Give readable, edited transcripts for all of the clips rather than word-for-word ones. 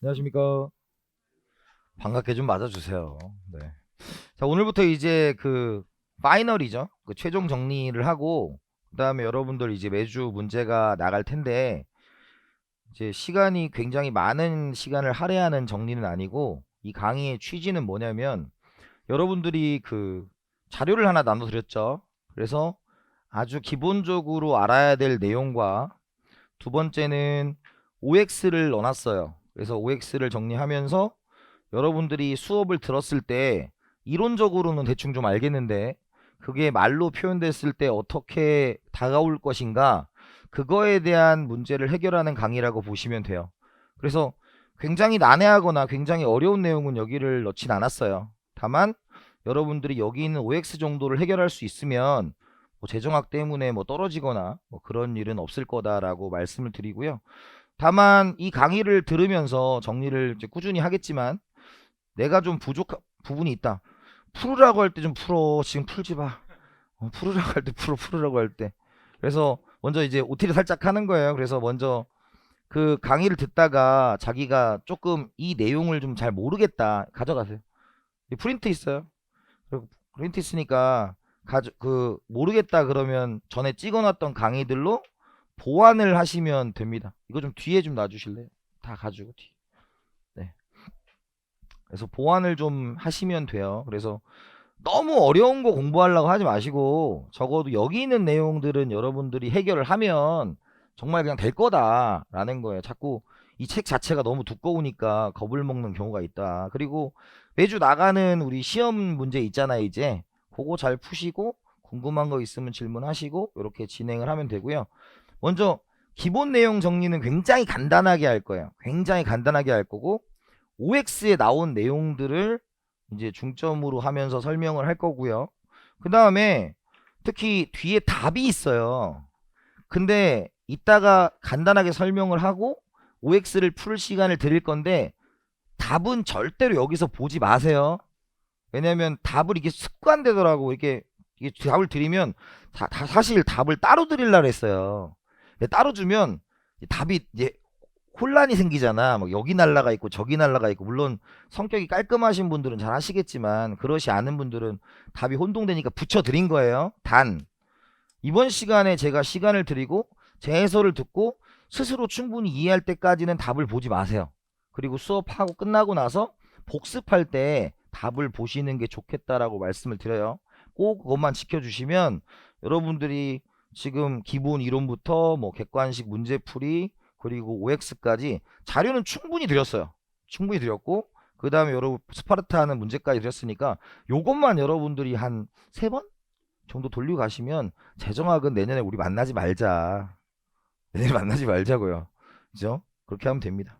안녕하십니까. 반갑게 좀 맞아주세요. 네. 자, 오늘부터 이제 그 파이널이죠. 그 최종 정리를 하고, 그 다음에 여러분들 이제 매주 문제가 나갈 텐데, 이제 시간이 굉장히 많은 시간을 할애하는 정리는 아니고, 이 강의의 취지는 뭐냐면, 여러분들이 그 자료를 하나 나눠드렸죠. 그래서 아주 기본적으로 알아야 될 내용과, 두 번째는 OX를 넣어놨어요. 그래서 OX를 정리하면서 여러분들이 수업을 들었을 때 이론적으로는 대충 좀 알겠는데 그게 말로 표현됐을 때 어떻게 다가올 것인가, 그거에 대한 문제를 해결하는 강의라고 보시면 돼요. 그래서 굉장히 난해하거나 굉장히 어려운 내용은 여기를 넣진 않았어요. 다만 여러분들이 여기 있는 OX 정도를 해결할 수 있으면 뭐 재정학 때문에 뭐 떨어지거나 뭐 그런 일은 없을 거다라고 말씀을 드리고요. 다만 이 강의를 들으면서 정리를 이제 꾸준히 하겠지만 내가 좀 부족한 부분이 있다. 풀으라고 할 때 좀 풀어. 지금 풀지 마. 풀으라고 할 때 풀어. 풀으라고 할 때. 그래서 먼저 이제 OT를 살짝 하는 거예요. 그래서 먼저 그 강의를 듣다가 자기가 조금 이 내용을 좀 잘 모르겠다. 가져가세요. 프린트 있어요. 그리고 프린트 있으니까 그 모르겠다 그러면 전에 찍어놨던 강의들로 보완을 하시면 됩니다. 이거 좀 뒤에 좀 놔주실래요? 다 가지고 뒤. 네. 그래서 보완을 좀 하시면 돼요. 그래서 너무 어려운 거 공부하려고 하지 마시고 적어도 여기 있는 내용들은 여러분들이 해결을 하면 정말 그냥 될 거다라는 거예요. 자꾸 이 책 자체가 너무 두꺼우니까 겁을 먹는 경우가 있다. 그리고 매주 나가는 우리 시험 문제 있잖아요. 이제 그거 잘 푸시고 궁금한 거 있으면 질문하시고 이렇게 진행을 하면 되고요. 먼저 기본 내용 정리는 굉장히 간단하게 할 거예요. 굉장히 간단하게 할 거고 OX에 나온 내용들을 이제 중점으로 하면서 설명을 할 거고요. 그 다음에 특히 뒤에 답이 있어요. 근데 이따가 간단하게 설명을 하고 OX를 풀 시간을 드릴 건데 답은 절대로 여기서 보지 마세요. 왜냐면 답을 이게 습관되더라고. 이게 답을 드리면 사실 답을 따로 드리려고 했어요. 근데 따로 주면 답이 이제 혼란이 생기잖아. 막 여기 날라가 있고 저기 날라가 있고. 물론 성격이 깔끔하신 분들은 잘 하시겠지만 그렇지 않은 분들은 답이 혼동되니까 붙여드린 거예요. 단 이번 시간에 제가 시간을 드리고 제 해설을 듣고 스스로 충분히 이해할 때까지는 답을 보지 마세요. 그리고 수업하고 끝나고 나서 복습할 때 답을 보시는 게 좋겠다라고 말씀을 드려요. 꼭 그것만 지켜주시면 여러분들이 지금 기본 이론부터 뭐 객관식 문제풀이 그리고 OX까지 자료는 충분히 드렸어요. 충분히 드렸고 그 다음에 여러분 스파르타 하는 문제까지 드렸으니까 요것만 여러분들이 한 3번 정도 돌리고 가시면 재정학은 내년에 우리 만나지 말자. 내년에 만나지 말자고요. 그죠? 그렇게 하면 됩니다.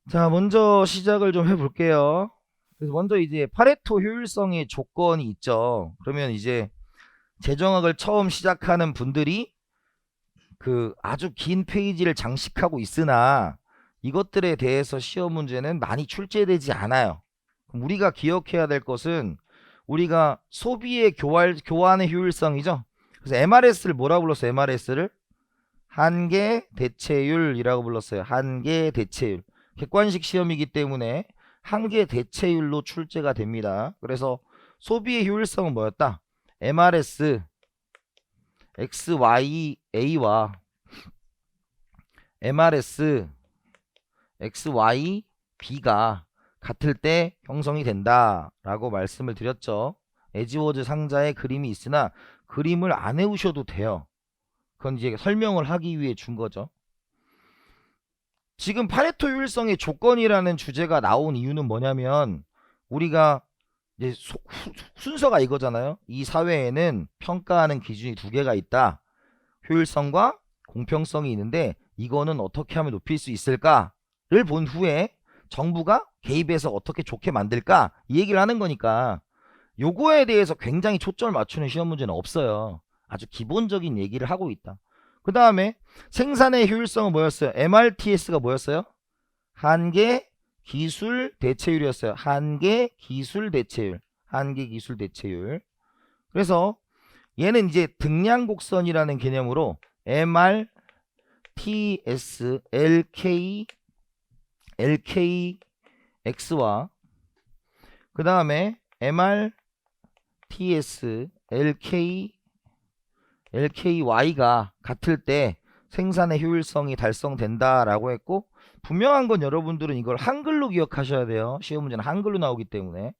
자, 먼저 시작을 좀 해볼게요. 그래서 먼저 이제 파레토 효율성의 조건이 있죠. 그러면 이제 재정학을 처음 시작하는 분들이 그 아주 긴 페이지를 장식하고 있으나 이것들에 대해서 시험 문제는 많이 출제되지 않아요. 그럼 우리가 기억해야 될 것은 우리가 소비의 교환의 효율성이죠. 그래서 MRS를 뭐라고 불렀어요? MRS를 한계 대체율이라고 불렀어요. 한계 대체율. 객관식 시험이기 때문에 한계 대체율로 출제가 됩니다. 그래서 소비의 효율성은 뭐였다? MRS XYA와 MRS XYB가 같을 때 형성이 된다라고 말씀을 드렸죠. 에지워즈 상자에 그림이 있으나 그림을 안 해오셔도 돼요. 그건 이제 설명을 하기 위해 준 거죠. 지금 파레토 효율성의 조건이라는 주제가 나온 이유는 뭐냐면 우리가 이제 순서가 이거잖아요. 이 사회에는 평가하는 기준이 두 개가 있다. 효율성과 공평성이 있는데 이거는 어떻게 하면 높일 수 있을까를 본 후에 정부가 개입해서 어떻게 좋게 만들까 이 얘기를 하는 거니까 요거에 대해서 굉장히 초점을 맞추는 시험 문제는 없어요. 아주 기본적인 얘기를 하고 있다. 그 다음에 생산의 효율성은 뭐였어요? MRTS가 뭐였어요? 한계 기술 대체율이었어요. 한계 기술 대체율. 한계 기술 대체율. 그래서 얘는 이제 등량 곡선이라는 개념으로 MRTS, LK, LKX와 그 다음에 MRTS LKY가 같을 때 생산의 효율성이 달성된다라고 했고, 분명한 건 여러분들은 이걸 한글로 기억하셔야 돼요. 시험 문제는 한글로 나오기 때문에.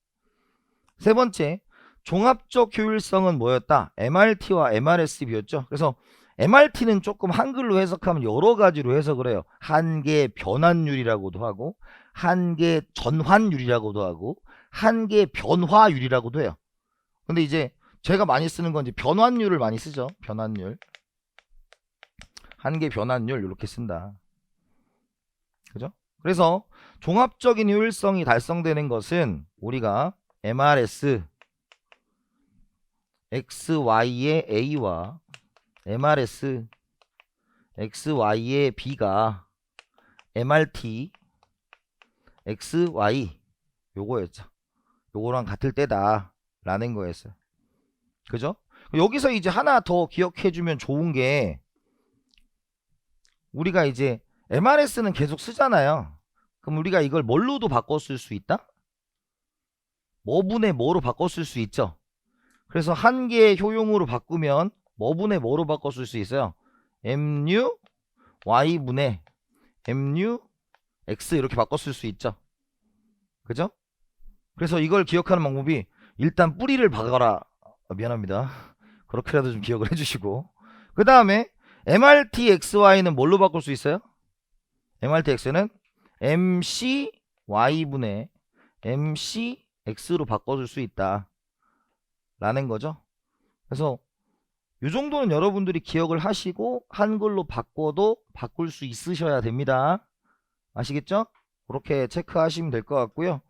세 번째, 종합적 효율성은 뭐였다? MRT와 MRSB였죠. 그래서 MRT는 조금 한글로 해석하면 여러 가지로 해석을 해요. 한계 변환율이라고도 하고, 한계 전환율이라고도 하고, 한계 변화율이라고도 해요. 근데 이제 제가 많이 쓰는 건 이제 변환율을 많이 쓰죠. 변환율. 한계 변환율 이렇게 쓴다. 그죠? 그래서 종합적인 효율성이 달성되는 것은 우리가 MRS XY의 A와 MRS XY의 B가 MRT XY 요거였죠. 요거랑 같을 때다 라는 거였어요. 그죠? 여기서 이제 하나 더 기억해주면 좋은 게, 우리가 이제 MRS는 계속 쓰잖아요. 그럼 우리가 이걸 뭘로도 바꿔 쓸 수 있다? 뭐분의 뭐로 바꿔 쓸 수 있죠. 그래서 한 개의 효용으로 바꾸면 뭐분의 뭐로 바꿔 쓸 수 있어요? mu y분의 mu x 이렇게 바꿔 쓸 수 있죠. 그죠? 그래서 이걸 기억하는 방법이, 일단 뿌리를 박아라. 미안합니다. 그렇게라도 좀 기억을 해주시고, 그 다음에 MRTXY는 뭘로 바꿀 수 있어요? MRTX는 MCY분의 MCX로 바꿔줄 수 있다 라는 거죠. 그래서 이 정도는 여러분들이 기억을 하시고 한글로 바꿔도 바꿀 수 있으셔야 됩니다. 아시겠죠? 그렇게 체크하시면 될 것 같고요.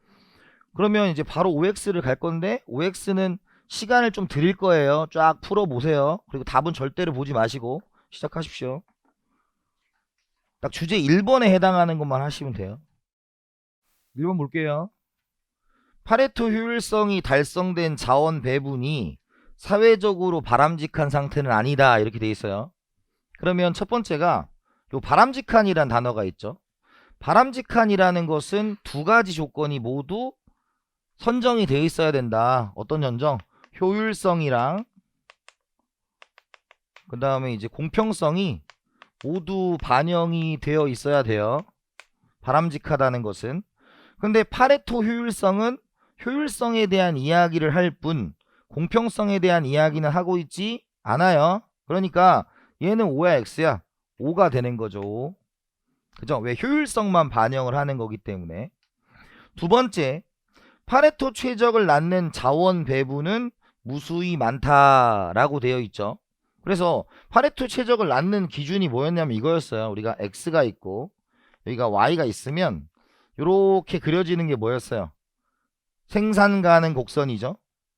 그러면 이제 바로 OX를 갈 건데, OX는 시간을 좀 드릴 거예요. 쫙 풀어보세요. 그리고 답은 절대로 보지 마시고 시작하십시오. 딱 주제 1번에 해당하는 것만 하시면 돼요. 1번 볼게요. 파레토 효율성이 달성된 자원 배분이 사회적으로 바람직한 상태는 아니다 이렇게 돼 있어요. 그러면 첫 번째가 요 바람직한이란 단어가 있죠. 바람직한이라는 것은 두 가지 조건이 모두 선정이 되어 있어야 된다. 어떤 선정? 효율성이랑 그 다음에 이제 공평성이 모두 반영이 되어 있어야 돼요. 바람직하다는 것은. 근데 파레토 효율성은 효율성에 대한 이야기를 할 뿐 공평성에 대한 이야기는 하고 있지 않아요. 그러니까 얘는 O야 X야. O가 되는 거죠. 그죠? 왜? 효율성만 반영을 하는 거기 때문에. 두 번째, 파레토 최적을 낳는 자원 배분은 무수히 많다라고 되어 있죠. 그래서 파레토 최적을 낳는 기준이 뭐였냐면 이거였어요. 우리가 X가 있고 여기가 Y가 있으면 이렇게 그려지는 게 뭐였어요? 생산 가능 곡선이죠.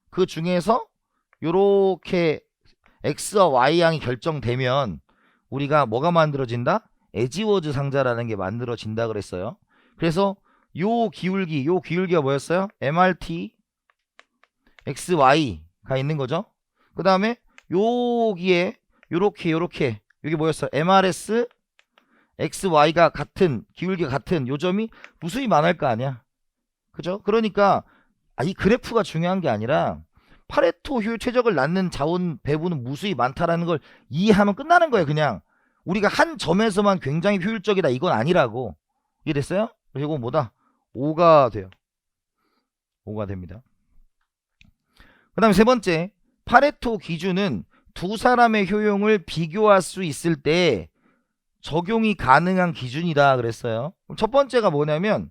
그 중에서 이렇게 X와 Y양이 결정되면 우리가 뭐가 만들어진다? 에지워즈 상자라는 게 만들어진다 그랬어요. 그래서 요 기울기가 뭐였어요? MRT XY가 있는 거죠. 그 다음에 여기에 요렇게 여기 뭐였어요? MRS XY가 같은 기울기가 같은 요점이 무수히 많을 거 아니야. 그죠? 그러니까 이 그래프가 중요한 게 아니라 파레토 효율 최적을 낳는 자원 배분은 무수히 많다라는 걸 이해하면 끝나는 거예요. 그냥 우리가 한 점에서만 굉장히 효율적이다 이건 아니라고. 이해됐어요? 그리고 이건 뭐다? 5가 돼요. 5가 됩니다. 그 다음에 세 번째, 파레토 기준은 두 사람의 효용을 비교할 수 있을 때 적용이 가능한 기준이다 그랬어요. 첫 번째가 뭐냐면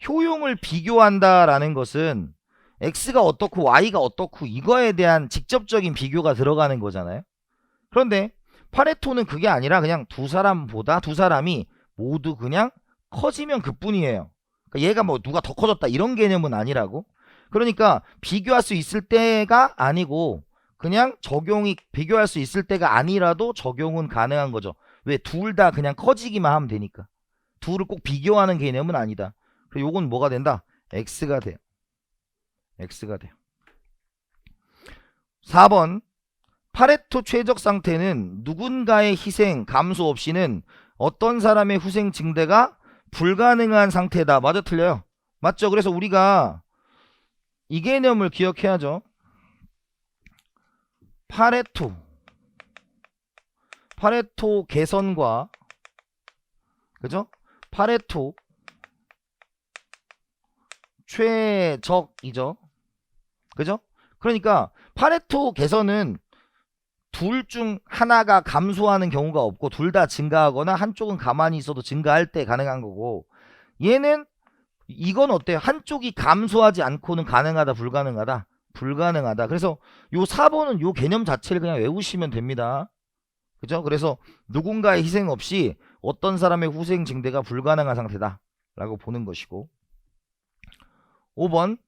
효용을 비교한다라는 것은 X가 어떻고 Y가 어떻고 이거에 대한 직접적인 비교가 들어가는 거잖아요. 그런데 파레토는 그게 아니라 그냥 두 사람이 모두 그냥 커지면 그뿐이에요. 그러니까 얘가 뭐 누가 더 커졌다 이런 개념은 아니라고. 그러니까 비교할 수 있을 때가 아니고 그냥 적용이 비교할 수 있을 때가 아니라도 적용은 가능한 거죠. 왜? 둘 다 그냥 커지기만 하면 되니까. 둘을 꼭 비교하는 개념은 아니다. 그리고 요건 뭐가 된다? X가 돼요. X가 돼요. 4번, 파레토 최적 상태는 누군가의 희생, 감소 없이는 어떤 사람의 후생 증대가 불가능한 상태다. 맞아, 틀려요? 맞죠? 그래서 우리가 이 개념을 기억해야죠. 파레토 개선과, 그죠? 파레토 최적이죠. 그죠? 그러니까 파레토 개선은 둘 중 하나가 감소하는 경우가 없고 둘 다 증가하거나 한쪽은 가만히 있어도 증가할 때 가능한 거고, 얘는 이건 어때요? 한쪽이 감소하지 않고는 가능하다, 불가능하다? 불가능하다. 그래서 요 4번은 요 개념 자체를 그냥 외우시면 됩니다. 그죠? 그래서 누군가의 희생 없이 어떤 사람의 후생 증대가 불가능한 상태다 라고 보는 것이고, 5번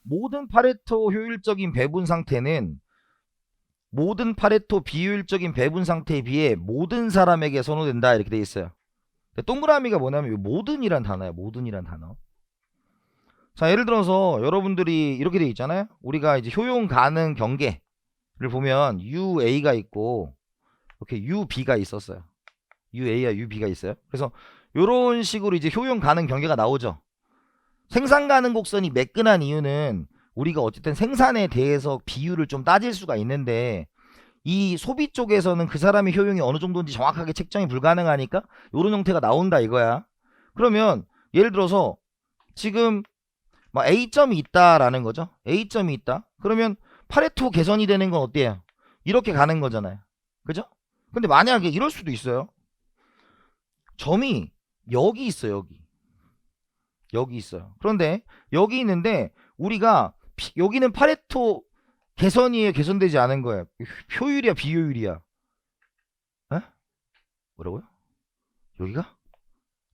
모든 파레토 효율적인 배분 상태는 모든 파레토 비효율적인 배분 상태에 비해 모든 사람에게 선호된다, 이렇게 돼 있어요. 동그라미가 뭐냐면 이 모든이란 단어야. 모든이란 단어. 자, 예를 들어서 여러분들이 이렇게 돼 있잖아요. 우리가 이제 효용 가능 경계를 보면 UA가 있고 이렇게 UB가 있었어요. UA와 UB가 있어요. 그래서 이런 식으로 이제 효용 가능 경계가 나오죠. 생산 가능 곡선이 매끈한 이유는 우리가 어쨌든 생산에 대해서 비율을 좀 따질 수가 있는데, 이 소비 쪽에서는 그 사람의 효용이 어느 정도인지 정확하게 책정이 불가능하니까 이런 형태가 나온다 이거야. 그러면 예를 들어서 지금 막 A점이 있다라는 거죠. A점이 있다. 그러면 파레토 개선이 되는 건 어때요? 이렇게 가는 거잖아요. 그죠? 근데 만약에 이럴 수도 있어요. 점이 여기 있어요. 여기 있어요. 그런데 여기 있는데 우리가 여기는 파레토 개선이에요, 개선되지 않은 거예요? 효율이야, 비효율이야? 에? 뭐라고요? 여기가?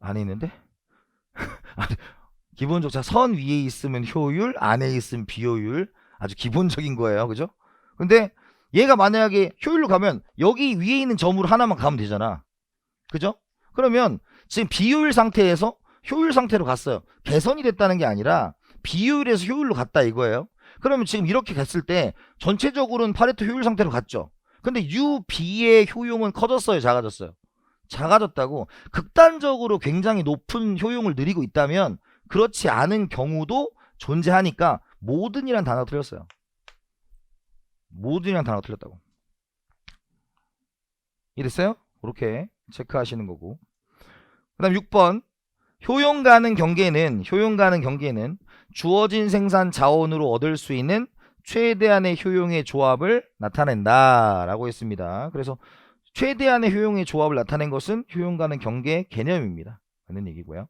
안에 있는데? 기본적으로 자, 선 위에 있으면 효율, 안에 있으면 비효율. 아주 기본적인 거예요. 그죠? 근데 얘가 만약에 효율로 가면 여기 위에 있는 점으로 하나만 가면 되잖아. 그죠? 그러면 지금 비효율 상태에서 효율 상태로 갔어요. 개선이 됐다는 게 아니라 비효율에서 효율로 갔다 이거예요. 그러면 지금 이렇게 갔을 때 전체적으로는 파레토 효율 상태로 갔죠. 근데 UB의 효용은 커졌어요, 작아졌어요? 작아졌다고. 극단적으로 굉장히 높은 효용을 누리고 있다면 그렇지 않은 경우도 존재하니까 모든이란 단어가 틀렸어요. 모든이란 단어가 틀렸다고. 이랬어요? 그렇게 체크하시는 거고. 그 다음 6번 효용 가능 경계는 주어진 생산 자원으로 얻을 수 있는 최대한의 효용의 조합을 나타낸다 라고 했습니다. 그래서 최대한의 효용의 조합을 나타낸 것은 효용 가능 경계 개념입니다 라는 얘기고요.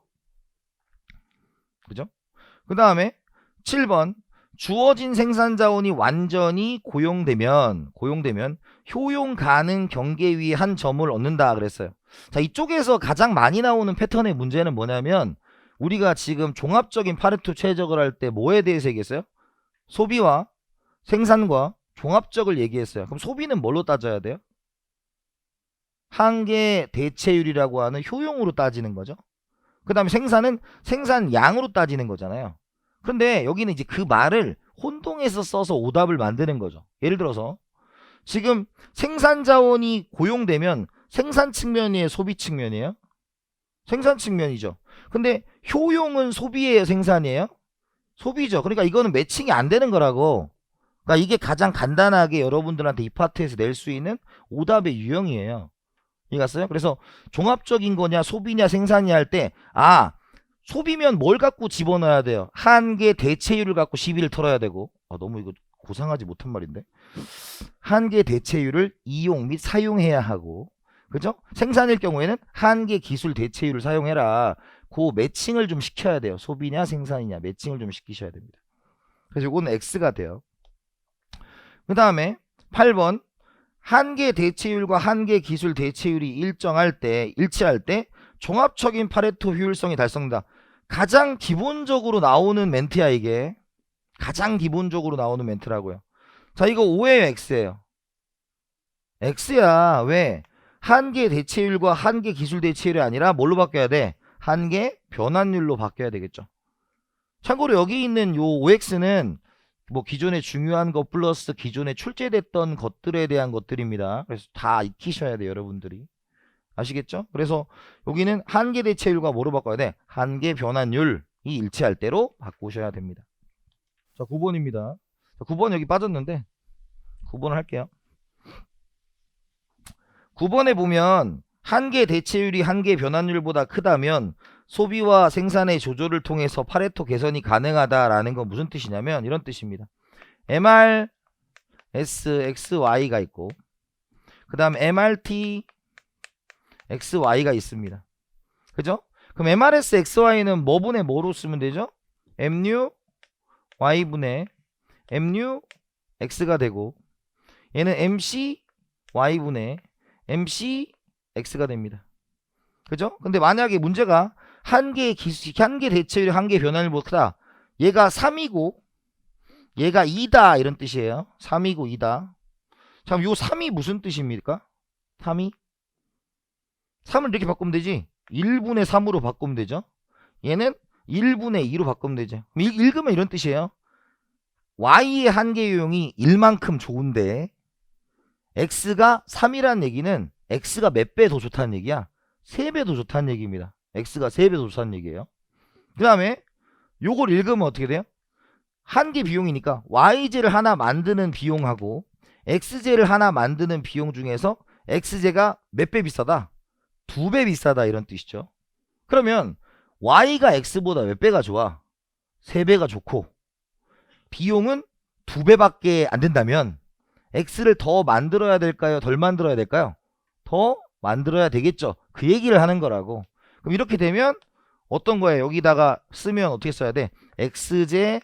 그죠? 그 다음에 7번 주어진 생산 자원이 완전히 고용되면 효용 가능 경계 위에 한 점을 얻는다 그랬어요. 자, 이쪽에서 가장 많이 나오는 패턴의 문제는 뭐냐면 우리가 지금 종합적인 파레토 최적을 할 때 뭐에 대해서 얘기했어요? 소비와 생산과 종합적을 얘기했어요. 그럼 소비는 뭘로 따져야 돼요? 한계 대체율이라고 하는 효용으로 따지는 거죠. 그 다음에 생산은 생산량으로 따지는 거잖아요. 그런데 여기는 이제 그 말을 혼동해서 써서 오답을 만드는 거죠. 예를 들어서 지금 생산 자원이 고용되면 생산 측면이에요, 소비 측면이에요? 생산 측면이죠. 근데 효용은 소비예요, 생산이에요? 소비죠. 그러니까 이거는 매칭이 안 되는 거라고. 그러니까 이게 가장 간단하게 여러분들한테 이 파트에서 낼 수 있는 오답의 유형이에요. 이해갔어요? 그래서 종합적인 거냐 소비냐 생산이냐 할 때 소비면 뭘 갖고 집어넣어야 돼요? 한계 대체율을 갖고 시비를 털어야 되고, 너무 이거 고상하지 못한 말인데, 한계 대체율을 이용 및 사용해야 하고, 그죠? 생산일 경우에는 한계 기술 대체율을 사용해라. 그 매칭을 좀 시켜야 돼요. 소비냐 생산이냐 매칭을 좀 시키셔야 됩니다. 그래서 이거는 X가 돼요. 그 다음에 8번 한계 대체율과 한계 기술 대체율이 일치할 때 종합적인 파레토 효율성이 달성된다. 가장 기본적으로 나오는 멘트야 이게. 가장 기본적으로 나오는 멘트라고요. 자, 이거 O예요, X예요? X야. 왜? 한계 대체율과 한계 기술 대체율이 아니라 뭘로 바뀌어야 돼? 한계 변환율로 바뀌어야 되겠죠. 참고로 여기 있는 요 OX는 뭐 기존에 중요한 것 플러스 기존에 출제됐던 것들에 대한 것들입니다. 그래서 다 익히셔야 돼요, 여러분들이. 아시겠죠? 그래서 여기는 한계 대체율과 뭐로 바꿔야 돼? 한계 변환율이 일치할 때로 바꾸셔야 됩니다. 자, 9번입니다. 자, 9번 여기 빠졌는데 9번을 할게요. 9번에 보면 한계 대체율이 한계 변환율보다 크다면 소비와 생산의 조절을 통해서 파레토 개선이 가능하다라는 건 무슨 뜻이냐면 이런 뜻입니다. MR, S, X, Y가 있고 그 다음 MRT, XY가 있습니다. 그죠? 그럼 MRS, XY는 뭐분의 뭐로 쓰면 되죠? MU, Y분의 MU, X가 되고 얘는 MC, Y분의 MC, X가 됩니다. 그죠? 근데 만약에 문제가 한계 대체율이 한계 변환율보다 크다. 얘가 3이고 얘가 2다 이런 뜻이에요. 3이고 2다. 자, 요 3이 무슨 뜻입니까? 3이 3을 이렇게 바꾸면 되지. 1분의 3으로 바꾸면 되죠. 얘는 1분의 2로 바꾸면 되죠. 읽으면 이런 뜻이에요. Y의 한계 요용이 1만큼 좋은데 X가 3이라는 얘기는 X가 몇 배 더 좋다는 얘기야? 3배 더 좋다는 얘기입니다. X가 3배 더 좋다는 얘기예요. 그 다음에 요걸 읽으면 어떻게 돼요? 한계 비용이니까 Y제를 하나 만드는 비용하고 X제를 하나 만드는 비용 중에서 X제가 몇 배 비싸다? 2배 비싸다 이런 뜻이죠. 그러면 Y가 X보다 몇 배가 좋아? 3배가 좋고 비용은 2배밖에 안 된다면 X를 더 만들어야 될까요? 덜 만들어야 될까요? 더 만들어야 되겠죠. 그 얘기를 하는 거라고. 그럼 이렇게 되면 어떤 거예요? 여기다가 쓰면 어떻게 써야 돼? X제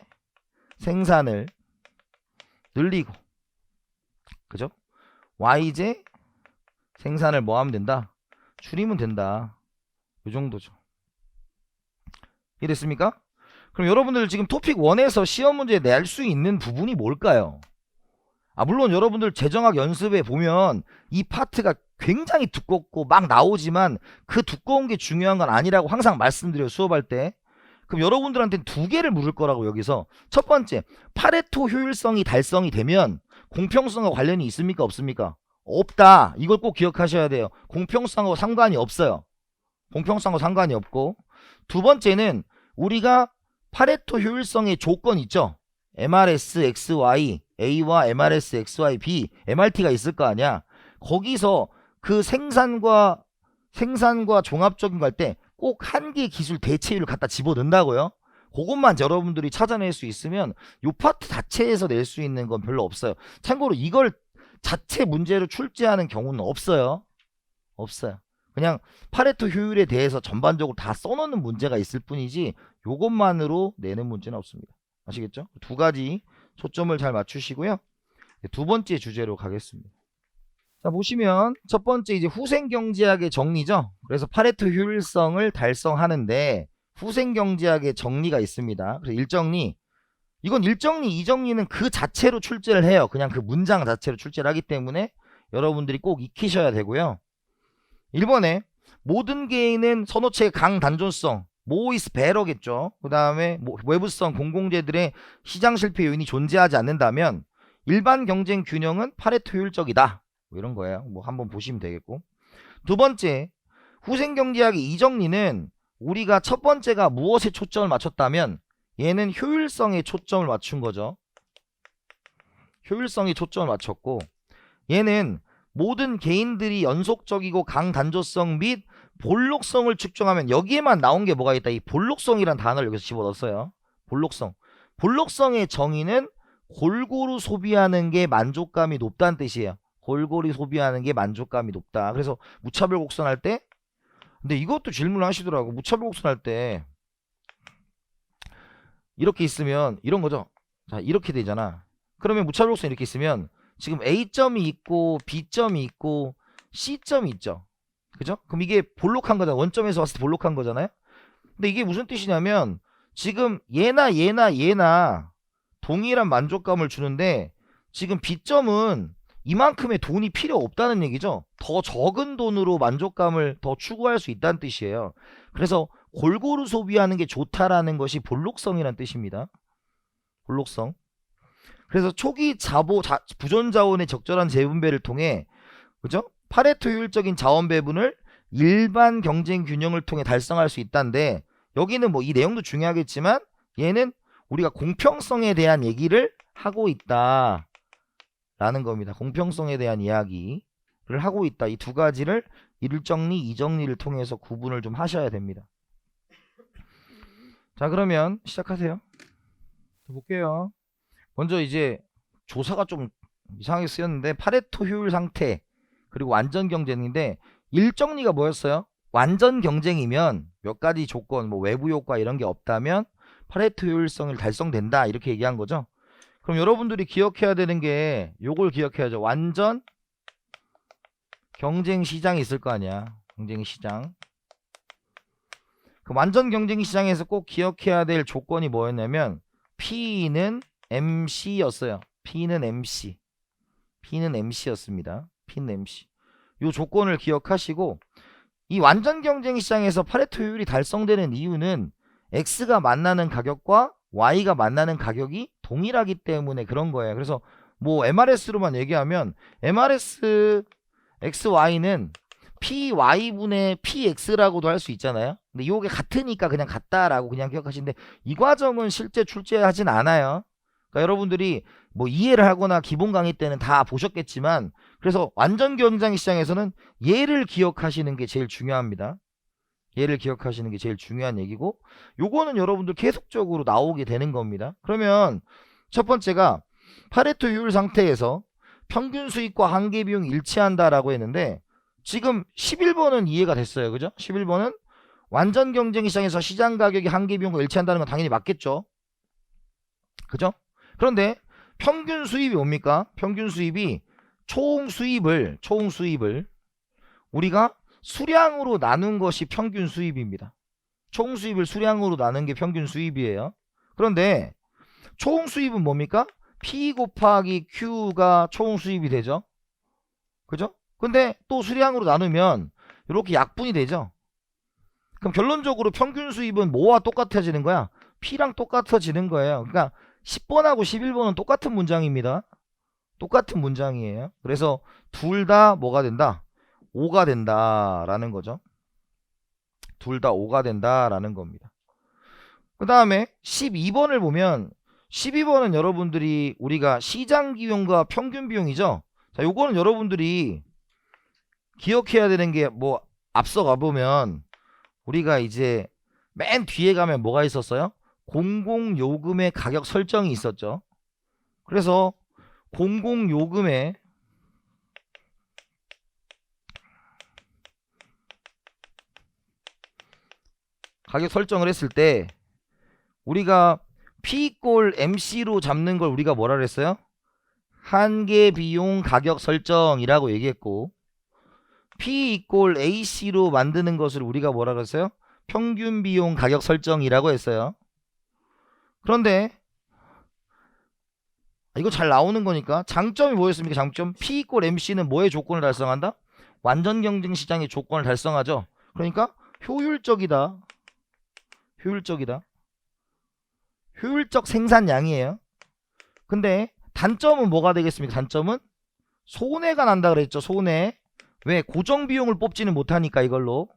생산을 늘리고 그죠? Y제 생산을 뭐 하면 된다? 줄이면 된다. 이 정도죠. 이해됐습니까? 그럼 여러분들 지금 토픽 1에서 시험 문제 낼 수 있는 부분이 뭘까요? 물론 여러분들 재정학 연습에 보면 이 파트가 굉장히 두껍고 막 나오지만 그 두꺼운 게 중요한 건 아니라고 항상 말씀드려요. 수업할 때. 그럼 여러분들한테는 2개를 물을 거라고 여기서. 첫 번째, 파레토 효율성이 달성이 되면 공평성과 관련이 있습니까? 없습니까? 없다. 이걸 꼭 기억하셔야 돼요. 공평성하고 상관이 없어요. 공평성하고 상관이 없고. 두 번째는 우리가 파레토 효율성의 조건 있죠. MRS, XY, A와 MRS, XY, B, MRT가 있을 거 아니야. 거기서 그 생산과 종합적인 거 할 때 꼭 한계 기술 대체율을 갖다 집어넣는다고요. 그것만 여러분들이 찾아낼 수 있으면 요 파트 자체에서 낼 수 있는 건 별로 없어요. 참고로 이걸 자체 문제로 출제하는 경우는 없어요. 없어요. 그냥 파레토 효율에 대해서 전반적으로 다 써놓는 문제가 있을 뿐이지 요것만으로 내는 문제는 없습니다. 아시겠죠? 2가지 초점을 잘 맞추시고요. 두 번째 주제로 가겠습니다. 자, 보시면 첫 번째 이제 후생경제학의 정리죠. 그래서 파레토 효율성을 달성하는데 후생경제학의 정리가 있습니다. 그래서 일정리, 이건 일정리, 이정리는 그 자체로 출제를 해요. 그냥 그 문장 자체로 출제를 하기 때문에 여러분들이 꼭 익히셔야 되고요. 1번에 모든 개인은 선호체의 강단존성, 모이스 베러겠죠. 그 다음에 외부성 공공재들의 시장 실패 요인이 존재하지 않는다면 일반 경쟁 균형은 파레토 효율적이다. 뭐 이런 거예요. 뭐 한번 보시면 되겠고. 두 번째, 후생경제학의 이정리는 우리가 첫 번째가 무엇에 초점을 맞췄다면 얘는 효율성에 초점을 맞춘 거죠. 효율성에 초점을 맞췄고 얘는 모든 개인들이 연속적이고 강단조성 및 볼록성을 측정하면 여기에만 나온 게 뭐가 있다. 이 볼록성이란 단어를 여기서 집어넣었어요. 볼록성. 볼록성의 정의는 골고루 소비하는 게 만족감이 높다는 뜻이에요. 골고루 소비하는 게 만족감이 높다. 그래서 무차별 곡선할 때, 근데 이것도 질문을 하시더라고. 무차별 곡선할 때 이렇게 있으면 이런 거죠. 자, 이렇게 되잖아. 그러면 무차별 곡선 이렇게 있으면 지금 A점이 있고 B점이 있고 C점이 있죠. 그죠? 그럼 이게 볼록한 거잖아. 원점에서 봤을 때 볼록한 거잖아요. 근데 이게 무슨 뜻이냐면 지금 얘나 동일한 만족감을 주는데 지금 B점은 이만큼의 돈이 필요 없다는 얘기죠. 더 적은 돈으로 만족감을 더 추구할 수 있다는 뜻이에요. 그래서 골고루 소비하는 게 좋다라는 것이 볼록성이라는 뜻입니다. 볼록성. 그래서 초기 부존 자원의 적절한 재분배를 통해 그죠? 파레토 효율적인 자원 배분을 일반 경쟁 균형을 통해 달성할 수 있다는데, 여기는 뭐 이 내용도 중요하겠지만 얘는 우리가 공평성에 대한 얘기를 하고 있다 라는 겁니다. 공평성에 대한 이야기를 하고 있다. 이 두 가지를 1정리, 2정리를 통해서 구분을 좀 하셔야 됩니다. 자, 그러면 시작하세요. 볼게요. 먼저 이제 조사가 좀 이상하게 쓰였는데, 파레토 효율 상태 그리고 완전 경쟁인데, 1정리가 뭐였어요? 완전 경쟁이면 몇 가지 조건, 뭐 외부 효과 이런 게 없다면 파레토 효율성을 달성된다 이렇게 얘기한 거죠. 그럼 여러분들이 기억해야 되는 게 요걸 기억해야죠. 완전 경쟁 시장이 있을 거 아니야. 경쟁 시장. 그 완전 경쟁 시장에서 꼭 기억해야 될 조건이 뭐였냐면 P는 MC였어요. P는 MC. P는 MC였습니다. P는 MC. 요 조건을 기억하시고, 이 완전 경쟁 시장에서 파레토 효율이 달성되는 이유는 X가 만나는 가격과 Y가 만나는 가격이 동일하기 때문에 그런 거예요. 그래서 뭐 MRS로만 얘기하면 MRS XY는 PY분의 PX라고도 할 수 있잖아요. 근데 이게 같으니까 그냥 같다라고 그냥 기억하시는데, 이 과정은 실제 출제하진 않아요. 그러니까 여러분들이 뭐 이해를 하거나 기본 강의 때는 다 보셨겠지만, 그래서 완전 경쟁 시장에서는 얘를 기억하시는 게 제일 중요합니다. 얘를 기억하시는 게 제일 중요한 얘기고, 요거는 여러분들 계속적으로 나오게 되는 겁니다. 그러면 첫 번째가 파레토 효율 상태에서 평균 수익과 한계 비용이 일치한다라고 했는데, 지금 11번은 이해가 됐어요. 그죠? 11번은 완전 경쟁 시장에서 시장 가격이 한계 비용과 일치한다는 건 당연히 맞겠죠. 그죠? 그런데 평균 수입이 뭡니까? 평균 수입이 총 수입을 우리가 수량으로 나눈 것이 평균 수입입니다. 총 수입을 수량으로 나눈 게 평균 수입이에요. 그런데 총 수입은 뭡니까? P 곱하기 Q가 총 수입이 되죠. 그죠? 근데 또 수량으로 나누면 이렇게 약분이 되죠. 그럼 결론적으로 평균 수입은 뭐와 똑같아지는 거야? P랑 똑같아지는 거예요. 그러니까 10번하고 11번은 똑같은 문장입니다. 똑같은 문장이에요. 그래서 둘 다 뭐가 된다? 5가 된다라는 거죠. 둘 다 5가 된다라는 겁니다. 그 다음에 12번을 보면, 12번은 여러분들이 우리가 시장 비용과 평균 비용이죠. 자, 요거는 여러분들이 기억해야 되는 게, 뭐 앞서 가보면 우리가 이제 맨 뒤에 가면 뭐가 있었어요? 공공요금의 가격 설정이 있었죠. 그래서 공공요금의 가격 설정을 했을 때 우리가 P꼴 MC로 잡는 걸 우리가 뭐라 그랬어요? 한계 비용 가격 설정이라고 얘기했고, P 이꼴 AC로 만드는 것을 우리가 뭐라 그랬어요? 평균 비용 가격 설정이라고 했어요. 그런데 이거 잘 나오는 거니까 장점이 뭐였습니까? 장점 P 이꼴 MC는 뭐의 조건을 달성한다? 완전 경쟁 시장의 조건을 달성하죠. 그러니까 효율적이다. 효율적 생산량이에요. 근데 단점은 뭐가 되겠습니까? 단점은 손해가 난다 그랬죠. 손해. 왜? 고정 비용을 뽑지는 못하니까. 이걸로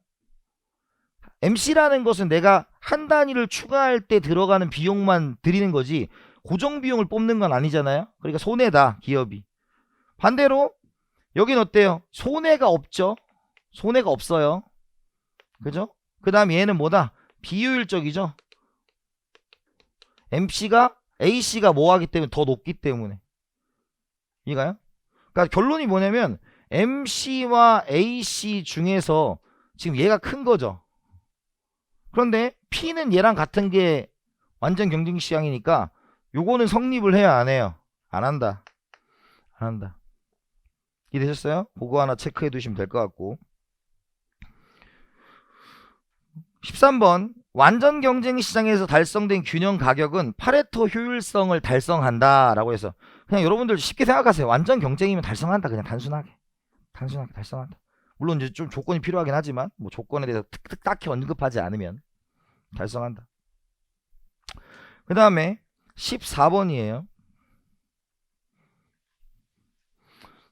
MC라는 것은 내가 한 단위를 추가할 때 들어가는 비용만 드리는 거지 고정 비용을 뽑는 건 아니잖아요. 그러니까 손해다, 기업이. 반대로 여긴 어때요? 손해가 없죠. 손해가 없어요. 그죠? 그 다음 얘는 뭐다? 비효율적이죠. AC가 뭐 하기 때문에 더 높기 때문에. 이해가요? 그러니까 결론이 뭐냐면 MC와 AC 중에서 지금 얘가 큰 거죠. 그런데 P는 얘랑 같은 게 완전 경쟁 시장이니까 요거는 성립을 해야 안 해요? 안 한다. 이해되셨어요? 그거 하나 체크해 두시면 될 것 같고. 13번 완전 경쟁 시장에서 달성된 균형 가격은 파레토 효율성을 달성한다 라고 해서, 그냥 여러분들 쉽게 생각하세요. 완전 경쟁이면 달성한다. 그냥 단순하게 달성한다. 물론 이제 좀 조건이 필요하긴 하지만 뭐 조건에 대해서 딱히 언급하지 않으면 달성한다. 그 다음에 14번이에요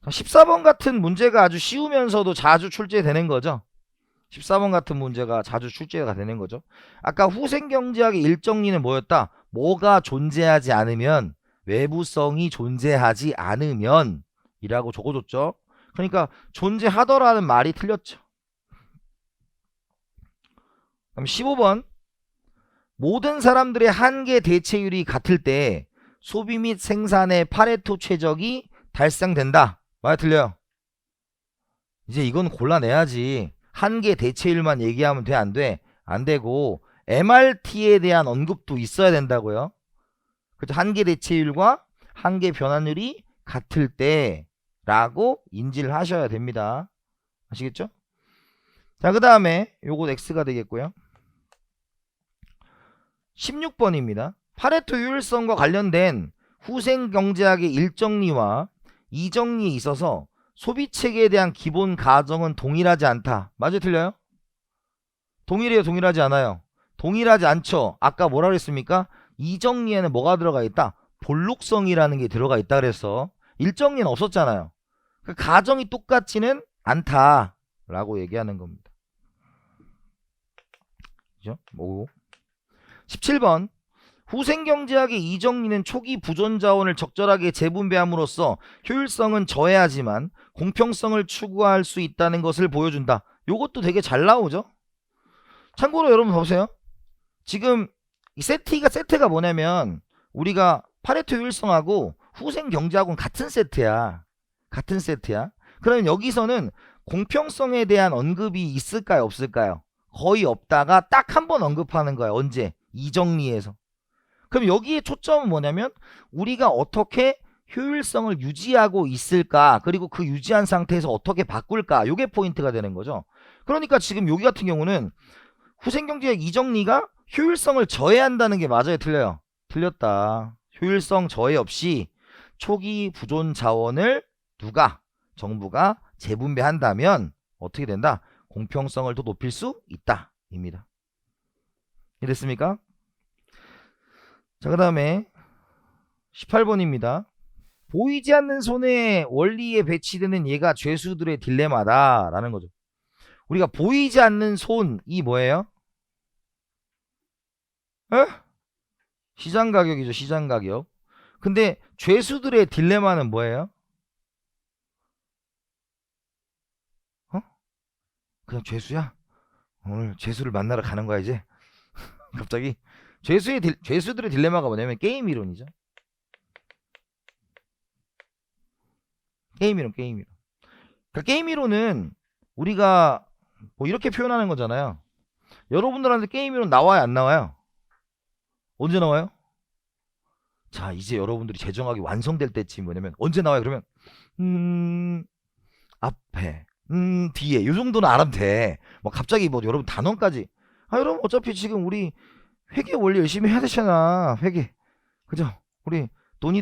14번 같은 문제가 아주 쉬우면서도 자주 출제되는 거죠. 14번 같은 문제가 자주 출제가 되는 거죠. 아까 후생경제학의 일정리는 뭐였다? 뭐가 존재하지 않으면, 외부성이 존재하지 않으면 이라고 적어줬죠. 그러니까 존재하더라는 말이 틀렸죠. 그럼 15번, 모든 사람들의 한계 대체율이 같을 때 소비 및 생산의 파레토 최적이 달성된다. 말 틀려요. 이제 이건 골라내야지. 한계 대체율만 얘기하면 돼, 안 돼? 안 되고 MRT에 대한 언급도 있어야 된다고요. 그렇죠? 한계 대체율과 한계 변환율이 같을 때 라고 인지를 하셔야 됩니다. 아시겠죠? 자, 그 다음에 요거 X가 되겠고요. 16번입니다. 파레토 효율성과 관련된 후생경제학의 일정리와 이정리에 있어서 소비체계에 대한 기본 가정은 동일하지 않다. 맞아요, 틀려요? 동일해요, 동일하지 않아요? 동일하지 않죠. 아까 뭐라 그랬습니까? 이정리에는 뭐가 들어가 있다? 볼록성이라는 게 들어가 있다 그래서 일정리는 없었잖아요. 그 가정이 똑같지는 않다 라고 얘기하는 겁니다. 그죠? 뭐 17번, 후생경제학의 이정리는 초기 부존자원을 적절하게 재분배함으로써 효율성은 저해하지만 공평성을 추구할 수 있다는 것을 보여준다. 요것도 되게 잘 나오죠. 참고로 여러분 보세요. 지금 이 세트가 뭐냐면 우리가 파레토 효율성하고 후생경제학은 같은 세트야. 같은 세트야. 그러면 여기서는 공평성에 대한 언급이 있을까요, 없을까요? 거의 없다가 딱 한 번 언급하는 거야. 언제? 이정리에서. 그럼 여기에 초점은 뭐냐면 우리가 어떻게 효율성을 유지하고 있을까, 그리고 그 유지한 상태에서 어떻게 바꿀까, 요게 포인트가 되는 거죠. 그러니까 지금 여기 같은 경우는 후생경제학 이정리가 효율성을 저해한다는 게 맞아요, 틀려요? 틀렸다. 효율성 저해 없이 초기 부존 자원을 누가? 정부가 재분배한다면 어떻게 된다? 공평성을 더 높일 수 있다 입니다. 이해됐습니까? 자, 그 다음에 18번입니다. 보이지 않는 손의 원리에 배치되는 얘가 죄수들의 딜레마다 라는 거죠. 우리가 보이지 않는 손이 뭐예요? 에? 시장 가격이죠. 시장 가격. 근데 죄수들의 딜레마는 뭐예요? 그냥 죄수야? 오늘 죄수를 만나러 가는 거야 이제? 갑자기? 죄수들의 딜레마가 뭐냐면 게임 이론이죠. 게임 이론. 그러니까 게임 이론은 우리가 뭐 이렇게 표현하는 거잖아요. 여러분들한테 게임 이론 나와요, 안 나와요? 언제 나와요? 자, 이제 여러분들이 재정학이 완성될 때쯤 뭐냐면 언제 나와요? 그러면 앞에 뒤에 이 정도는 알아면 돼. 뭐 갑자기 뭐 여러분 단원까지, 여러분 어차피 지금 우리 회계 원리 열심히 해야 되잖아. 회계, 그죠? 우리 돈이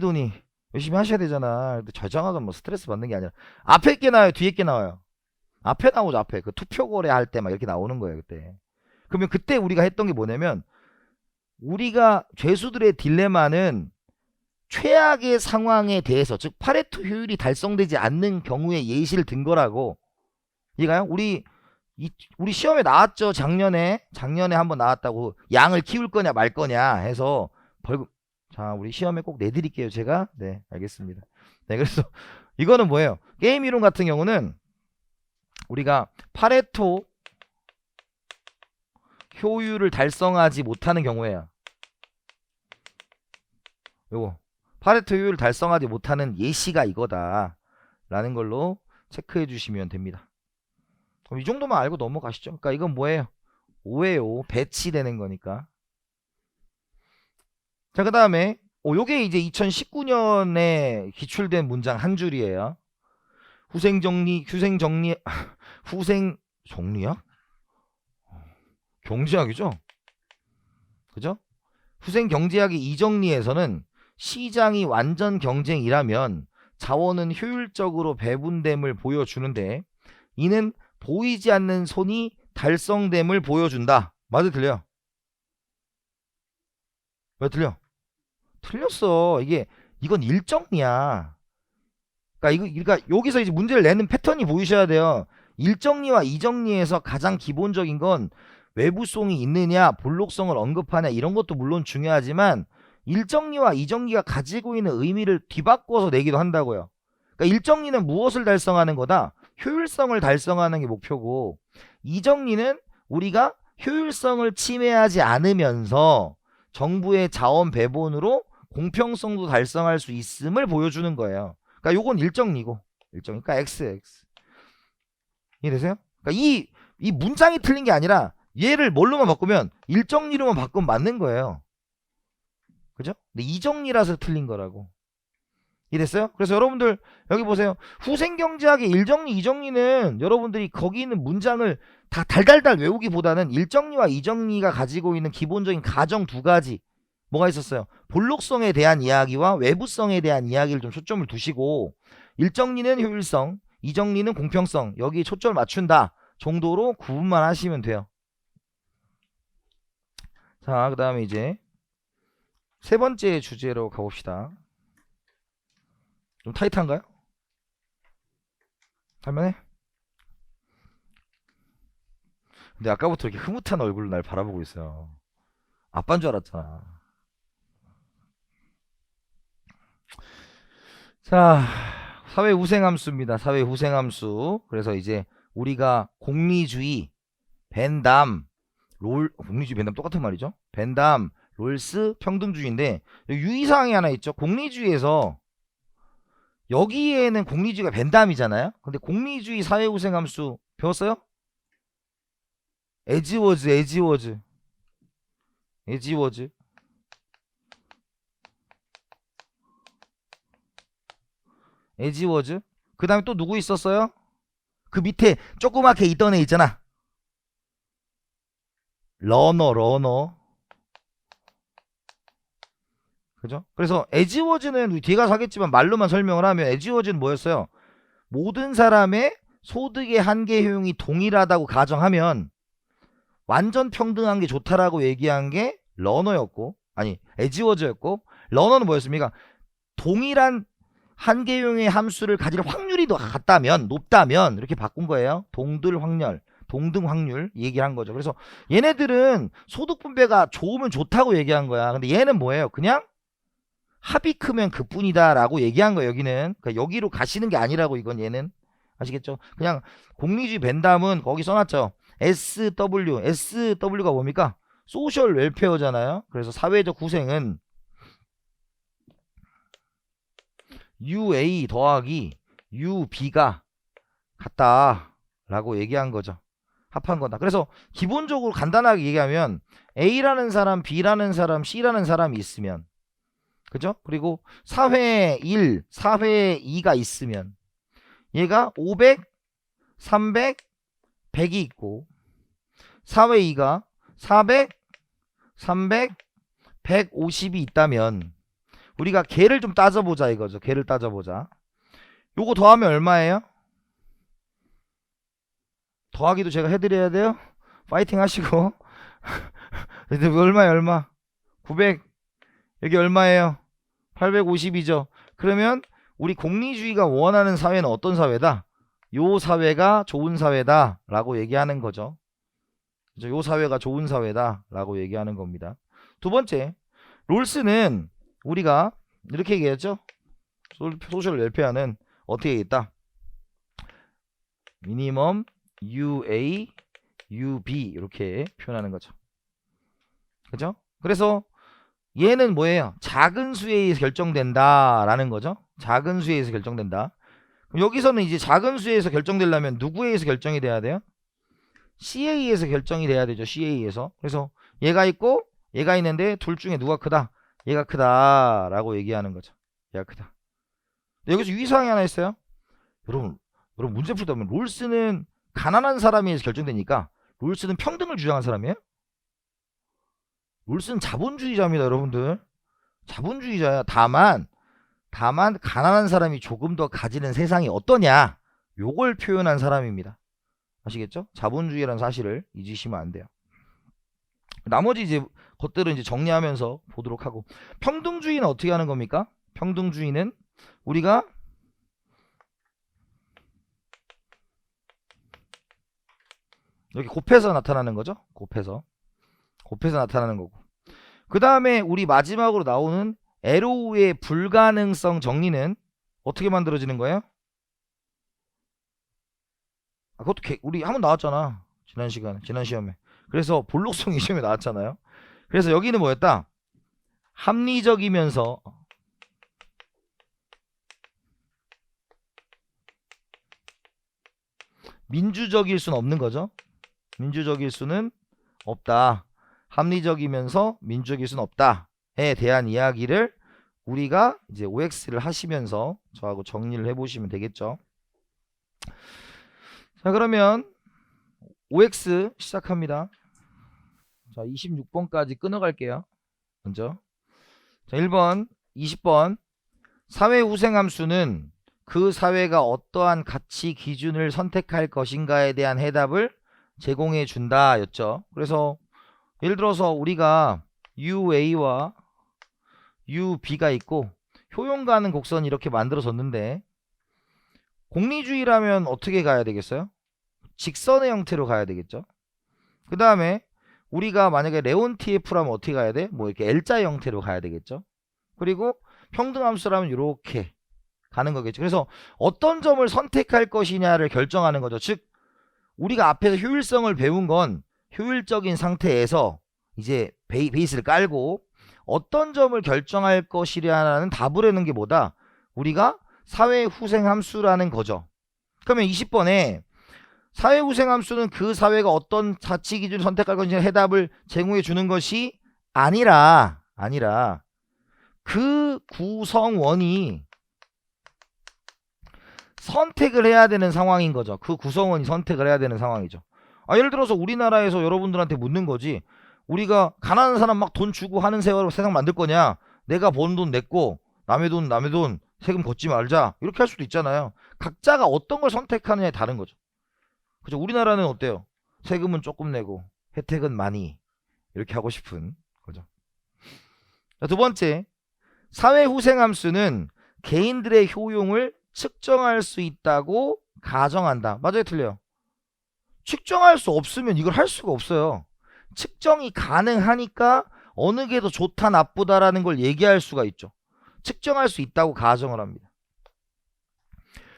열심히 하셔야 되잖아. 근데 재정학은 뭐 스트레스 받는 게 아니라 앞에 게 나와요, 뒤에 게 나와요? 앞에 나오죠. 앞에 그 투표 거래할 때 막 이렇게 나오는 거예요, 그때. 그러면 그때 우리가 했던 게 뭐냐면 우리가 죄수들의 딜레마는 최악의 상황에 대해서, 즉 파레토 효율이 달성되지 않는 경우에 예시를 든 거라고. 이가요? 우리 시험에 나왔죠. 작년에 한번 나왔다고. 양을 키울 거냐 말 거냐 해서 벌금. 자, 우리 시험에 꼭 내드릴게요, 제가. 네, 알겠습니다. 네, 그래서 이거는 뭐예요? 게임 이론 같은 경우는 우리가 파레토 효율을 달성하지 못하는 경우에요. 요거 파레토 효율을 달성하지 못하는 예시가 이거다 라는 걸로 체크해 주시면 됩니다. 그럼 이 정도만 알고 넘어가시죠. 그러니까 이건 뭐예요? 오해요. 배치되는 거니까. 자, 그 다음에 요게 이제 2019년에 기출된 문장 한 줄이에요. 후생정리야? 경제학이죠? 그죠? 후생경제학의 이정리에서는 시장이 완전 경쟁이라면 자원은 효율적으로 배분됨을 보여주는데 이는 보이지 않는 손이 달성됨을 보여준다. 맞아, 틀려? 왜 틀려? 틀렸어. 이건 일정리야. 그러니까 여기서 이제 문제를 내는 패턴이 보이셔야 돼요. 일정리와 이정리에서 가장 기본적인 건 외부성이 있느냐, 볼록성을 언급하냐 이런 것도 물론 중요하지만 일정리와 이정리가 가지고 있는 의미를 뒤바꿔서 내기도 한다고요. 그러니까 일정리는 무엇을 달성하는 거다? 효율성을 달성하는 게 목표고, 이정리는 우리가 효율성을 침해하지 않으면서 정부의 자원 배분으로 공평성도 달성할 수 있음을 보여주는 거예요. 그러니까 요건 일정리고, 일정이니까 XX. 이해되세요? 그러니까 이 문장이 틀린 게 아니라 얘를 뭘로만 바꾸면 일정리로만 바꾸면 맞는 거예요. 그죠? 근데 이정리라서 틀린 거라고. 이랬어요? 그래서 여러분들 여기 보세요. 후생경제학의 일정리, 이정리는 여러분들이 거기 있는 문장을 다 달달달 외우기보다는 일정리와 이정리가 가지고 있는 기본적인 가정 두 가지 뭐가 있었어요? 볼록성에 대한 이야기와 외부성에 대한 이야기를 좀 초점을 두시고, 일정리는 효율성, 이정리는 공평성, 여기 초점을 맞춘다 정도로 구분만 하시면 돼요. 자, 그 다음에 이제 세 번째 주제로 가봅시다. 좀 타이트한가요? 할만해? 근데 아까부터 이렇게 흐뭇한 얼굴로 날 바라보고 있어요. 아빠인 줄 알았잖아. 자, 사회후생함수입니다. 사회후생함수. 그래서 이제 우리가 공리주의, 벤담, 공리주의, 벤담 똑같은 말이죠. 벤담, 롤스, 평등주의인데 유의사항이 하나 있죠. 공리주의에서 여기에는 공리주의가 벤담이잖아요. 근데 공리주의 사회후생함수 배웠어요? 에지워즈, 에지워즈, 에지워즈. 에지워즈. 그 다음에 또 누구 있었어요? 그 밑에 조그맣게 있던 애 있잖아. 러너. 그죠? 그래서 에지워즈는 뒤에 가서 하겠지만 말로만 설명을 하면 에지워즈는 뭐였어요? 모든 사람의 소득의 한계 효용이 동일하다고 가정하면 완전 평등한 게 좋다라고 얘기한 게 러너였고, 아니 에지워즈였고, 러너는 뭐였습니까? 동일한 한계용의 함수를 가질 확률이 더 같다면, 높다면 이렇게 바꾼 거예요. 동등 확률 얘기를 한 거죠. 그래서 얘네들은 소득 분배가 좋으면 좋다고 얘기한 거야. 근데 얘는 뭐예요? 그냥 합이 크면 그뿐이다 라고 얘기한 거예요. 여기는 그러니까 여기로 가시는 게 아니라고. 이건 얘는 아시겠죠? 그냥 공리주의 벤담은 거기 써놨죠. SW가 뭡니까? 소셜 웰페어잖아요. 그래서 사회적 후생은 UA 더하기 UB가 같다 라고 얘기한 거죠. 합한 거다. 그래서 기본적으로 간단하게 얘기하면 A라는 사람, B라는 사람, C라는 사람이 있으면, 그죠? 그리고 사회 1, 사회 2가 있으면 얘가 500, 300, 100이 있고, 사회 2가 400, 300, 150이 있다면 우리가 걔를 좀 따져보자 이거죠. 걔를 따져보자. 요거 더하면 얼마예요? 더하기도 제가 해드려야 돼요. 파이팅 하시고. 얼마예요? 얼마? 900. 여기 얼마예요? 850이죠. 그러면 우리 공리주의가 원하는 사회는 어떤 사회다? 요 사회가 좋은 사회다 라고 얘기하는 거죠. 요 사회가 좋은 사회다 라고 얘기하는 겁니다. 두 번째, 롤스는 우리가 이렇게 얘기했죠. 소셜 웰페어는 어떻게 있다? 미니멈 UA, UB 이렇게 표현하는 거죠. 그죠? 그래서 얘는 뭐예요? 작은 수에 의해서 결정된다 라는 거죠. 작은 수에 의해서 결정된다. 그럼 여기서는 이제 작은 수에 의해서 결정되려면 누구에 의해서 결정이 돼야 돼요? C에 의해서 결정이 돼야 되죠. C에 의해서. 그래서 얘가 있고 얘가 있는데 둘 중에 누가 크다? 얘가 크다 라고 얘기하는 거죠. 얘가 크다. 여기서 유의사항이 하나 있어요. 여러분 문제 풀다 보면 롤스는 가난한 사람에 의해서 결정되니까 롤스는 평등을 주장한 사람이에요? 롤스는 자본주의자입니다. 여러분들 자본주의자야. 다만 가난한 사람이 조금 더 가지는 세상이 어떠냐 요걸 표현한 사람입니다. 아시겠죠? 자본주의라는 사실을 잊으시면 안 돼요. 나머지 이제 것들은 이제 정리하면서 보도록 하고, 평등주의는 어떻게 하는 겁니까? 평등주의는 우리가 여기 곱해서 나타나는 거죠. 곱해서 나타나는 거고. 그 다음에 우리 마지막으로 나오는 LO의 불가능성 정리는 어떻게 만들어지는 거예요? 그것도 우리 한번 나왔잖아. 지난 시간에, 지난 시험에. 그래서 볼록성 이 시험에 나왔잖아요. 그래서 여기는 뭐였다? 합리적이면서 민주적일 수는 없는 거죠. 민주적일 수는 없다. 합리적이면서 민주적일 수는 없다에 대한 이야기를 우리가 이제 OX를 하시면서 저하고 정리를 해보시면 되겠죠. 자, 그러면 OX 시작합니다. 자, 26번까지 끊어갈게요. 먼저. 자, 1번, 20번. 사회후생함수는 그 사회가 어떠한 가치 기준을 선택할 것인가에 대한 해답을 제공해 준다 였죠. 그래서 예를 들어서 우리가 UA와 UB가 있고 효용 가는 곡선이 이렇게 만들어졌는데 공리주의라면 어떻게 가야 되겠어요? 직선의 형태로 가야 되겠죠. 그 다음에 우리가 만약에 레온티에프라면 어떻게 가야 돼? 뭐 이렇게 L자 형태로 가야 되겠죠. 그리고 평등함수라면 이렇게 가는 거겠죠. 그래서 어떤 점을 선택할 것이냐를 결정하는 거죠. 즉 우리가 앞에서 효율성을 배운 건 효율적인 상태에서 이제 베이스를 깔고 어떤 점을 결정할 것이냐는 답을 하는 게 뭐다? 우리가 사회후생함수라는 거죠. 그러면 20번에 사회후생함수는 그 사회가 어떤 가치 기준을 선택할 것이냐 해답을 제공해 주는 것이 아니라 그 구성원이 선택을 해야 되는 상황인 거죠. 그 구성원이 선택을 해야 되는 상황이죠. 예를 들어서 우리나라에서 여러분들한테 묻는 거지. 우리가 가난한 사람 막 돈 주고 하는 세상 만들 거냐? 내가 번 돈 냈고 남의 돈 세금 걷지 말자. 이렇게 할 수도 있잖아요. 각자가 어떤 걸 선택하느냐에 다른 거죠. 그죠? 우리나라는 어때요? 세금은 조금 내고 혜택은 많이 이렇게 하고 싶은 거죠. 자, 두 번째, 사회후생함수는 개인들의 효용을 측정할 수 있다고 가정한다. 맞아요, 틀려요? 측정할 수 없으면 이걸 할 수가 없어요. 측정이 가능하니까 어느 게 더 좋다 나쁘다라는 걸 얘기할 수가 있죠. 측정할 수 있다고 가정을 합니다.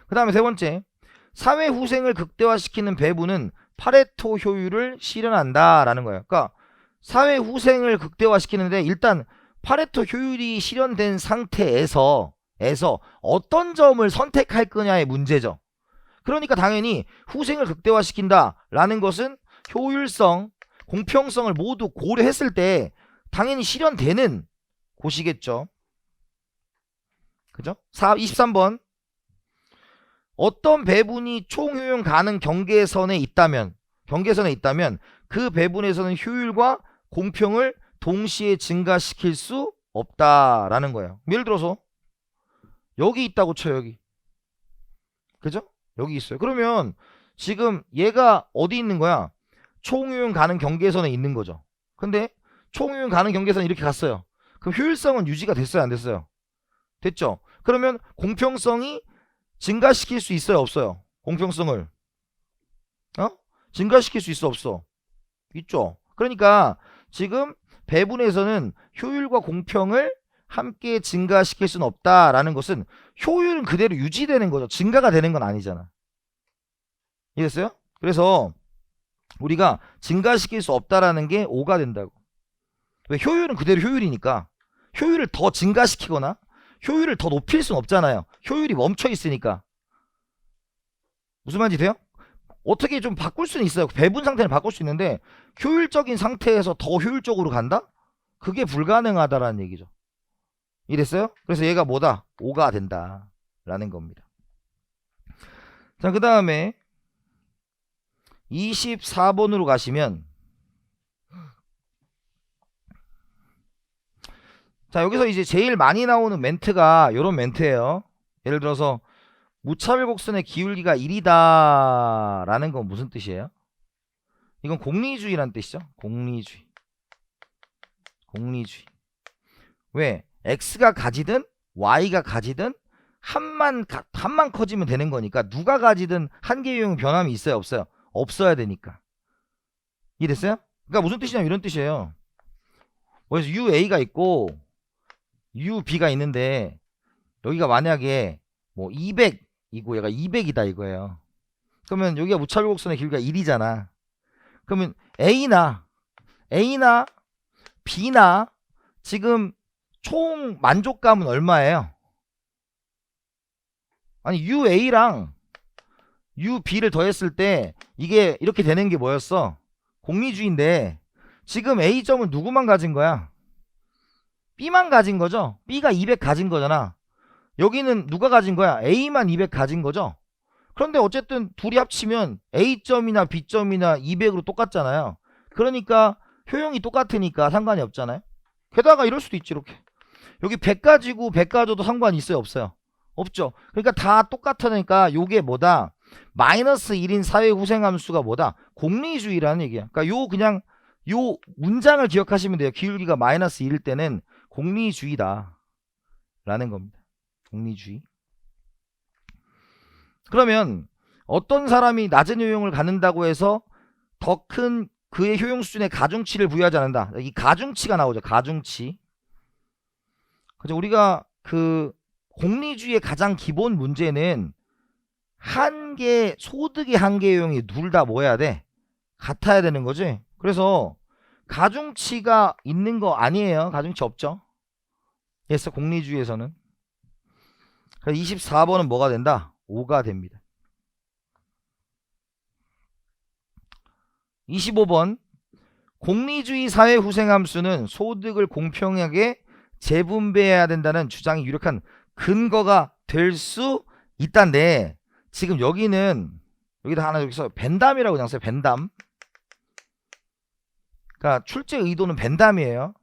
그 다음에 세 번째, 사회후생을 극대화시키는 배분은 파레토 효율을 실현한다라는 거예요. 그러니까 사회후생을 극대화시키는데 일단 파레토 효율이 실현된 상태에서 어떤 점을 선택할 거냐의 문제죠. 그러니까 당연히 후생을 극대화시킨다라는 것은 효율성, 공평성을 모두 고려했을 때 당연히 실현되는 곳이겠죠. 그죠? 23번. 어떤 배분이 총효용 가능 경계선에 있다면 그 배분에서는 효율과 공평을 동시에 증가시킬 수 없다라는 거예요. 예를 들어서 여기 있다고 쳐. 여기. 그죠? 여기 있어요. 그러면 지금 얘가 어디 있는 거야? 총효용 가능 경계선에 있는 거죠. 근데 총효용 가능 경계선이 이렇게 갔어요. 그럼 효율성은 유지가 됐어요? 안 됐어요? 됐죠? 그러면 공평성이 증가시킬 수 있어요? 없어요? 공평성을 증가시킬 수 있어? 없어? 있죠? 그러니까 지금 배분에서는 효율과 공평을 함께 증가시킬 수는 없다라는 것은 효율은 그대로 유지되는 거죠. 증가가 되는 건 아니잖아. 이해했어요? 그래서 우리가 증가시킬 수 없다라는 게 5가 된다고. 왜? 효율은 그대로 효율이니까 효율을 더 증가시키거나 효율을 더 높일 수는 없잖아요. 효율이 멈춰 있으니까. 무슨 말인지 돼요? 어떻게 좀 바꿀 수는 있어요. 배분 상태를 바꿀 수 있는데 효율적인 상태에서 더 효율적으로 간다? 그게 불가능하다라는 얘기죠. 이랬어요? 그래서 얘가 뭐다? 5가 된다 라는 겁니다. 자, 그 다음에 24번으로 가시면, 자, 여기서 이제 제일 많이 나오는 멘트가 이런 멘트예요. 예를 들어서 무차별 곡선의 기울기가 1이다 라는 건 무슨 뜻이에요? 이건 공리주의란 뜻이죠. 공리주의. 왜? x가 가지든 y가 가지든 한만 커지면 되는 거니까 누가 가지든 한계 유형 변함이 있어요? 없어요? 없어야 되니까. 이해됐어요? 그러니까 무슨 뜻이냐면 이런 뜻이에요. 그래서 UA가 있고 UB가 있는데 여기가 만약에 뭐 200이고 얘가 200이다 이거예요. 그러면 여기가 무차별곡선의 길이가 1이잖아. 그러면 A나 B나 지금 총 만족감은 얼마예요? 아니 UA랑 UB를 더했을 때 이게 이렇게 되는 게 뭐였어? 공리주의인데 지금 A점은 누구만 가진 거야? B만 가진 거죠? B가 200 가진 거잖아. 여기는 누가 가진 거야? A만 200 가진 거죠? 그런데 어쨌든 둘이 합치면 A점이나 B점이나 200으로 똑같잖아요. 그러니까 효용이 똑같으니까 상관이 없잖아요. 게다가 이럴 수도 있지 이렇게. 여기 100 가지고 100 가져도 상관이 있어요 없어요? 없죠. 그러니까 다 똑같으니까 요게 뭐다? 마이너스 1인 사회 후생함수가 뭐다? 공리주의라는 얘기야. 그러니까 요 그냥 요 문장을 기억하시면 돼요. 기울기가 마이너스 1일 때는 공리주의다 라는 겁니다. 공리주의. 그러면 어떤 사람이 낮은 효용을 갖는다고 해서 더 큰 그의 효용 수준의 가중치를 부여하지 않는다. 이 가중치가 나오죠. 가중치. 그죠? 우리가 그 공리주의의 가장 기본 문제는 한계 소득의 한계 효용이 둘 다 뭐 해야 돼? 같아야 되는 거지. 그래서 가중치가 있는 거 아니에요. 가중치 없죠. 그래서 공리주의에서는 24번은 뭐가 된다? 5가 됩니다. 25번 공리주의 사회 후생함수는 소득을 공평하게 재분배해야 된다는 주장이 유력한 근거가 될 수 있다는데 지금 여기는 여기다 하나 여기서 벤담이라고 그냥 써요. 벤담. 그러니까 출제 의도는 벤담이에요.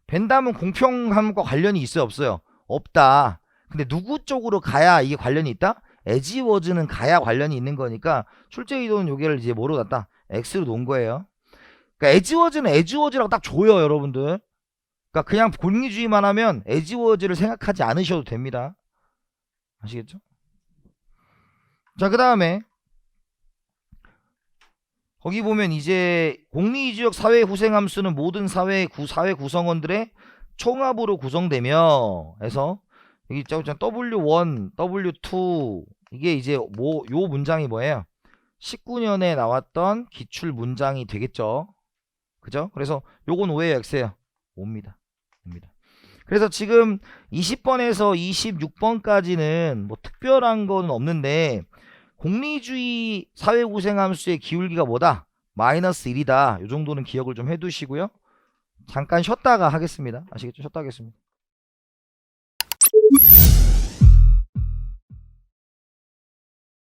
벤담은 공평함과 관련이 있어요 없어요? 없다. 근데 누구 쪽으로 가야 이게 관련이 있다? 에지워즈는 가야 관련이 있는 거니까 출제 의도는 여기를 이제 뭐로 놨다? X로 놓은 거예요. 그러니까 에지워즈는 에지워즈라고 딱 줘요 여러분들. 그러니까 그냥 공리주의만 하면 에지워즈를 생각하지 않으셔도 됩니다. 아시겠죠? 자, 그 다음에 거기 보면 이제 공리주의적 사회 후생함수는 모든 사회 구성원들의 총합으로 구성되며 해서 여기 있죠. W1, W2 이게 이제 뭐 요 문장이 뭐예요? 19년에 나왔던 기출 문장이 되겠죠. 그죠? 그래서 요건 5예요, X예요. 5입니다. 그래서 지금 20번에서 26번까지는 뭐 특별한 건 없는데 공리주의 사회구생함수의 기울기가 뭐다? 마이너스 1이다. 요 정도는 기억을 좀 해두시고요. 잠깐 쉬었다가 하겠습니다. 아시겠죠? 쉬었다 하겠습니다.